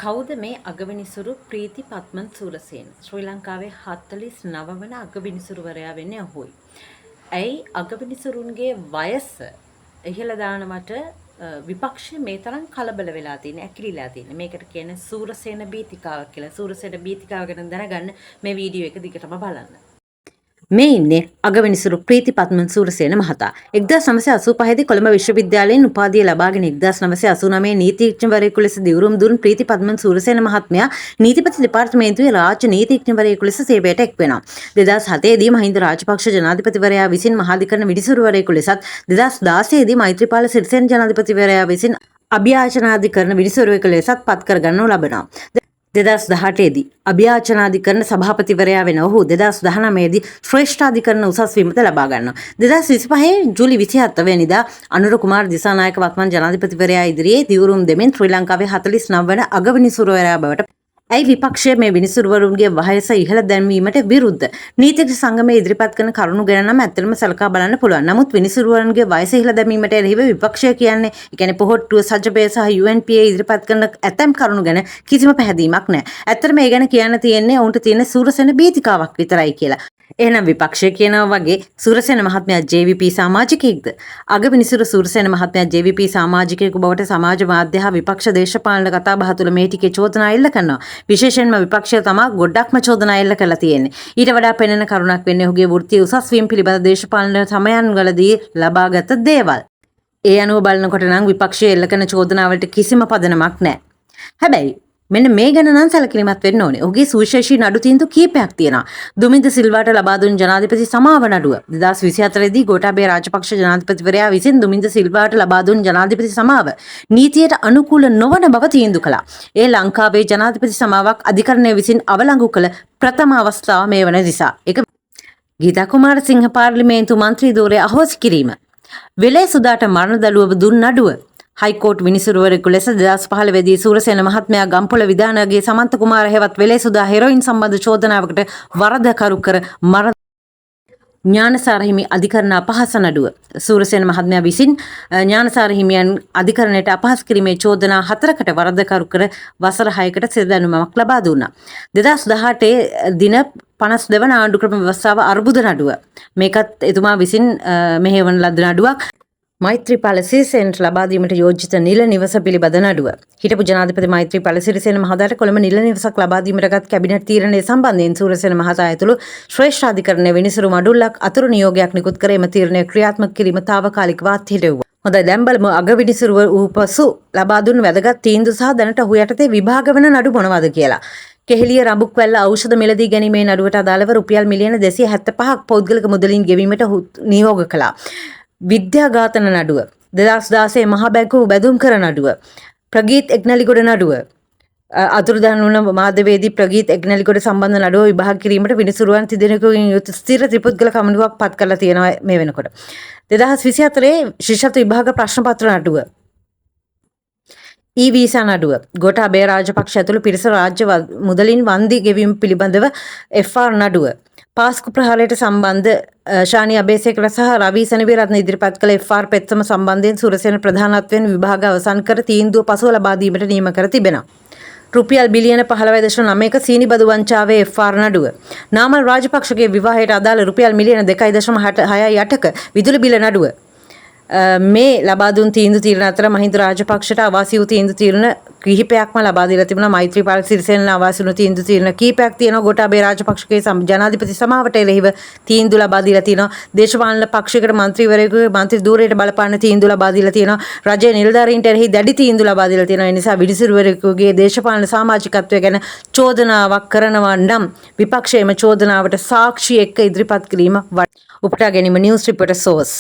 කවුද මේ අගවිනිසුරු ප්‍රීති පත්මන් සූරසේන? ශ්‍රී ලංකාවේ 49 වන අගවිනිසුරුවරයා වෙන්නේ ඔහුයි. ඇයි අගවිනිසුරුන්ගේ වයස ඉහළ දානවට විපක්ෂය මේ තරම් කලබල වෙලා තියෙන්නේ, ඇකිලිලා තියෙන්නේ. මේකට කියන්නේ සූරසේන බීතිකාවක් කියලා. සූරසේන බීතිකාව ගැන දැනගන්න මේ වීඩියෝ එක දිගටම බලන්න. මේ ඉන්නේ අගවිනිසුරු ප්‍රීති පත්මන් සූරසේන මහතා. 1985 දී කොළඹ විශ්වවිද්‍යාලයෙන් උපාධිය ලබාගෙන 1989 නීතිඥවරයෙකු ලෙස දිවුරුම් දුන් ප්‍රීති පත්මන් සූරසේන මහත්මයා නීතිපති දෙපාර්තමේන්තුවේ රාජ්‍ය නීතිඥවරයෙකු ලෙස සේවයට එක්වෙනවා. 2007 දී මහින්ද රාජපක්ෂ ජනාධිපතිවරයා විසින් මහාධිකරණ විනිසුරුවරයෙකු ලෙසත් 2016 දී මෛත්‍රීපාල සිරිසේන ජනාධිපතිවරයා විසින් අභියාචනාධිකරණ විනිසුරුවෙකු ලෙසත් පත් කරගන්නු ලබනවා. 2018 දී අභියාචනාධිකරණ සභාපතිවරයා වෙන ඔහු 2019 දී ශ්‍රේෂ්ඨාධිකරණ උසස් වීමත ලබා ගන්නවා. 2025 ජූලි 27 වෙනිදා අනුර කුමාර දිසානායක වත්මන් ජනාධිපතිවරයා ඉදිරියේ දිවුරුම් දෙමින් ශ්‍රී ලංකාවේ 49 වන අගවිනිසුරුවරයා බවට ඇයි විපක්ෂය මේ විනිසුරුවරුන්ගේ වයස ඉහළ දැන්වීමට විරුද්ධ? නීතිඥ සංගමයේ ඉදිරිපත් කරන කරුණු ගැන නම් ඇත්තටම සලකා බලන්න පුළුවන්. නමුත් විනිසුරුවරුන්ගේ වයස ඉහළ දැමීමට එරෙහිව විපක්ෂය කියන්නේ, ඒ කියන්නේ පොහොට්ටුව සජ්ජපය සහ UNPA ඉදිරිපත් කරන ඇතැම් කරුණු ගැන කිසිම පැහැදීමක් නැහැ. ඇත්තටම මේ ගැන කියන්න තියෙන්නේ ඔවුන්ට තියෙන සූරසේන බීතිකාවක් විතරයි කියලා. එහෙනම් විපක්ෂය කියනවා වගේ සූරසේන මහත්මයා JVP සමාජිකයෙක්ද? අගවිනිසුරු සූරසේන මහත්මයා JVP සමාජිකයෙකු බවට සමාජ මාධ්‍ය හා විපක්ෂ දේශපාලන කතාබහ තුළ මේ ටිකේ චෝදනා එල්ල කරනවා. විශේෂයෙන්ම විපක්ෂය තමයි ගොඩක්ම චෝදනා එල්ල කරලා තියෙන්නේ. ඊට වඩා පෙනෙන කරුණක් වෙන්නේ ඔහුගේ වෘත්තීය උසස් වීම පිළිබඳ දේශපාලන සමයන්වලදී ලබාගත් දේවල්. ඒ අනුව බලනකොට නම් විපක්ෂය එල්ල කරන චෝදනාවලට කිසිම පදනමක් නැහැ. හැබැයි මෙන්න මේ ගැන නම් සැලකිලිමත් වෙන්න ඕනේ. ඔහුගේ සුවිශේෂී නඩු තීන්දුව කීපයක් තියෙනවා. දුමින්ද සිල්වාට ලබා දුන් ජනාධිපති සමාව නඩුව 2024 දී ගෝඨාභය රාජපක්ෂ ජනාධිපතිවරයා විසින් දුමින්ද සිල්වාට ලබා දුන් ජනාධිපති සමාව නීතියට අනුකූල නොවන බව තීන්දුව කළා. ඒ ලංකාවේ ජනාධිපති සමාවක් අධිකරණය විසින් අවලංගු කළ ප්‍රථම අවස්ථාව මේ වන නිසා. ඒක ගීතා කුමාරසිංහ පාර්ලිමේන්තු මන්ත්‍රී ධූරය අහෝසි කිරීම. වෙලේ සුදාට මරණ දඬුවම දුන් නඩුව හයිකෝට් විනිසුරුවරයෙකු ලෙස 2015 දී සූරසේන මහත්මයා ගම්පොළ විධානයේ සමන්ත කුමාර හේවත් වෙලේසුදා හෙරොයින් සම්බන්ධ චෝදනාවකට වරදකරු කර මරණ ඥානසාර හිමි අධිකරණ අපහාස නඩුව. සූරසේන මහත්මයා විසින් ඥානසාර හිමියන් අධිකරණයට අපහාස කිරීමේ චෝදනා 4කට වරදකරු කර වසර 6කට සිරදැනුමක් ලබා දුන්නා. 2018 දින 52 වන ආණ්ඩුක්‍රම ව්‍යවස්ථාව අර්බුද නඩුව. මේකත් එතුමා විසින් මෙහෙවන ලද නඩුවක්. මෛත්‍රීපාල සිරිසේනට ලබා දීමට යෝජිත නිල නිවස පිළිබඳ නඩුව. හිටපු ජනාධිපති මෛත්‍රීපාල සිරිසේන මහතාට කොළඹ නිල නිවසක් ලබා දීමටගත් කැබිනට් තීරණය සම්බන්ධයෙන් සූරසේන මහතා ඇතුළු ශ්‍රේෂ්ඨාධිකරණයේ විනිසුරු මඩුල්ලක් අතුරු නියෝගයක් නිකුත් කර එම තීරණය ක්‍රියාත්මක කිරීම తాවකාලිකව අත්හිටුවා. හොඳයි, දැන් බලමු අගවිනිසුරුව වූ පසු ලබා දුන් වැදගත් තීන්දුව සහ දැනට ඔහු යටතේ විභාග වෙන නඩු මොනවද කියලා. කෙහෙලිය රඹුක්වැල්ල ඖෂධ මිලදී ගැනීමේ නඩුවට අදාළව රුපියල් මිලියන 275ක් පෞද්ගලික මුදලින් ගෙවීමට නියෝග කළා. විද්‍යාඝාතන නඩුව 2016 මහා බැංකුව බැදුම් කර නඩුව ප්‍රගීත් එක්නැලිගොඩ නඩුව අතුරුදහන් වුණ මාධ්‍යවේදී ප්‍රගීත් එක්නැලිගොඩ සම්බන්ධ නඩුව විභාග කිරීමට විනිසුරුවන් තිදෙනෙකුගෙන් යුත් ස්ථිර ත්‍රිපුද්ගල කමිටුවක් පත් කරලා තියෙනවා මේ වෙනකොට. 2024 ශිෂ්‍යත්ව විභාග ප්‍රශ්න පත්‍ර නඩුව වීසා නඩුව ගෝඨාභය රාජපක්ෂ ඇතුළු පිරිස රාජ්‍ය මුදලින් වන්දි ගෙවීම පිළිබඳව FR නඩුව පාස්කු ප්‍රහාරයට සම්බන්ධ ශානි අබේසේකර සහ රවි සෙනවිරත්න ඉදිරිපත් කළ FR පෙත්සම සම්බන්ධයෙන් සූරසේන ප්‍රධානත්වයෙන් විභාග අවසන් කර තීන්දුව පසුව ලබා දීමට නියම කර තිබෙනවා. රුපියල් බිලියන 15.9ක සීනි බදු වංචාවේ FR නඩුව. නාමල් රාජපක්ෂගේ විවාහයට අදාළ රුපියල් මිලියන 2.68ක විදුලි බිල නඩුව. මේ ලබා දුන් තීන්දුව තීරණ අතර මහින්ද රාජපක්ෂට අවාසි වූ තීන්දුව තීරණ කිහිපයක්ම ලබා දීලා තිබුණා. මෛත්‍රීපාල සිරිසේනට අවාසි වුණු තීන්දුව තීරණ කිහිපයක් තියෙනවා. ගෝඨාභය රාජපක්ෂගේ ජනාධිපති සමාවට එරෙහිව තීන්දුව ලබා දීලා තියෙනවා. දේශපාලන පක්ෂයකට മന്ത്രിවරයෙකුගේ മന്ത്രി ධූරයට බලපාන තීන්දුව ලබා දීලා තියෙනවා. රජයේ නිලධාරීන්ට එරෙහි දැඩි තීන්දුව ලබා දීලා තියෙනවා. ඒ නිසා විනිසුරුවරයෙකුගේ දේශපාලන සමාජිකත්වය ගැන චෝදනාවක් කරනවා නම් විපක්ෂයේම චෝදනාවට සාක්ෂි එක්ක ඉදිරිපත් කිරීම උපුටා ගැනීම නිවුස් රිපෝටර් සෝස්